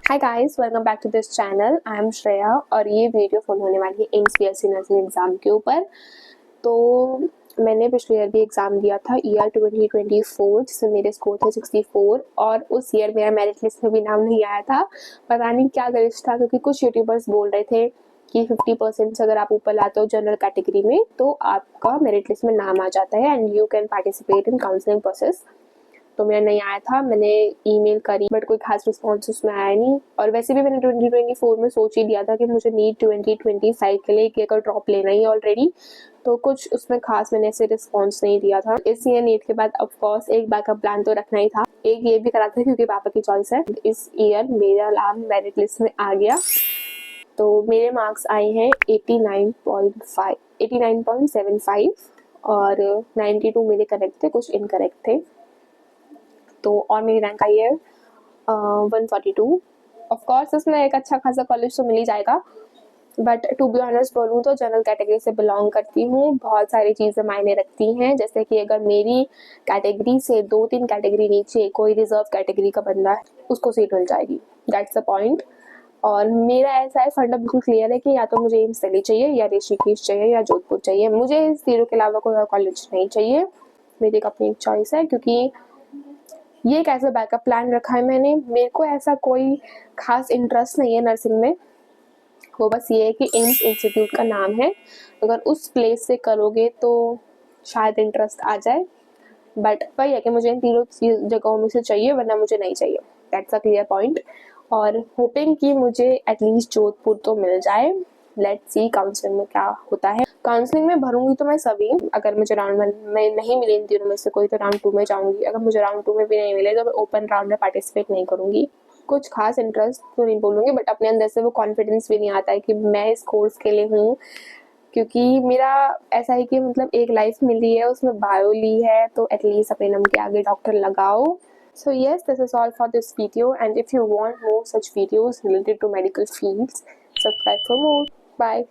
Hi guys, welcome back to this channel. I am Shreya और ये video follow होने वाली है एम्स बीएससी नर्सिंग एग्ज़ाम के ऊपर। तो मैंने पिछले ईयर भी एग्ज़ाम दिया था, ईयर 2024, जिसमें मेरे स्कोर थे 64 और उस ईयर मेरा मेरिट लिस्ट में भी नाम नहीं आया था। पता नहीं क्या ग्लिच था, क्योंकि कुछ यूट्यूबर्स बोल रहे थे कि 50% अगर आप ऊपर लाते हो जनरल कैटेगरी में तो आपका मेरिट लिस्ट में नाम आ जाता है and you can participate in counselling process. तो मेरा नहीं आया था। मैंने ईमेल करी बट कोई खास रिस्पॉन्स उसमें आया नहीं। और वैसे भी मैंने 2024 में सोच ही लिया था कि मुझे नीट 2025 के लिए एक ड्रॉप लेना ही ऑलरेडी, तो कुछ उसमें खास मैंने ऐसे रिस्पॉन्स नहीं दिया था। इस ईयर नीट के बाद ऑफकोर्स एक बैकअप प्लान तो रखना ही था। एक ये भी करा था क्योंकि पापा की चॉइस है। इस ईयर मेरा नाम मेरिट लिस्ट में आ गया। तो मेरे मार्क्स आए हैं 89.75 और 92 मेरे करेक्ट थे, कुछ इनकरेक्ट थे। तो और मेरी रैंक आई है 142। ऑफकोर्स इसमें एक अच्छा खासा कॉलेज तो मिल ही जाएगा, बट टू बी ऑनेस्ट बोलूँ तो जनरल कैटेगरी से बिलोंग करती हूँ। बहुत सारी चीज़ें मायने रखती हैं, जैसे कि अगर मेरी कैटेगरी से 2-3 कैटेगरी नीचे कोई रिजर्व कैटेगरी का बंदा है, उसको सीट मिल जाएगी। That's the point. और मेरा ऐसा है, फंडा बिल्कुल क्लियर है कि या तो मुझे एम्स दिल्ली चाहिए या ऋषिकेश चाहिए या जोधपुर चाहिए। मुझे इस तीनों के अलावा कोई और कॉलेज नहीं चाहिए। मेरी एक अपनी चॉइस है, क्योंकि ये एक ऐसा बैकअप प्लान रखा है मैंने। मेरे को ऐसा कोई खास इंटरेस्ट नहीं है नर्सिंग में। वो बस ये है कि एम्स इंस्टीट्यूट का नाम है, अगर उस प्लेस से करोगे तो शायद इंटरेस्ट आ जाए। बट वही है कि मुझे इन तीनों जगहों में से चाहिए, वरना मुझे नहीं चाहिए। That's a clear point. और होपिंग कि मुझे एटलीस्ट जोधपुर तो मिल जाए। लेट्स सी काउंसलिंग में क्या होता है। काउंसलिंग में भरूंगी तो मैं सभी, अगर मुझे राउंड 1 में नहीं मिले इन तीनों में से कोई तो राउंड 2 में जाऊंगी। अगर मुझे राउंड 2 में भी नहीं मिले तो मैं ओपन राउंड में पार्टिसिपेट नहीं करूंगी। कुछ खास इंटरेस्ट तो नहीं बोलूँगी, बट अपने अंदर से वो कॉन्फिडेंस भी नहीं आता है कि मैं इस कोर्स के लिए हूँ। क्योंकि मेरा ऐसा है कि मतलब एक लाइफ मिली है, उसमें बायो ली है, तो एटलीस्ट अपने नाम के आगे डॉक्टर लगाओ। So yes, this is all for this video, and if you want more such videos related to medical fields, subscribe for more. Bye.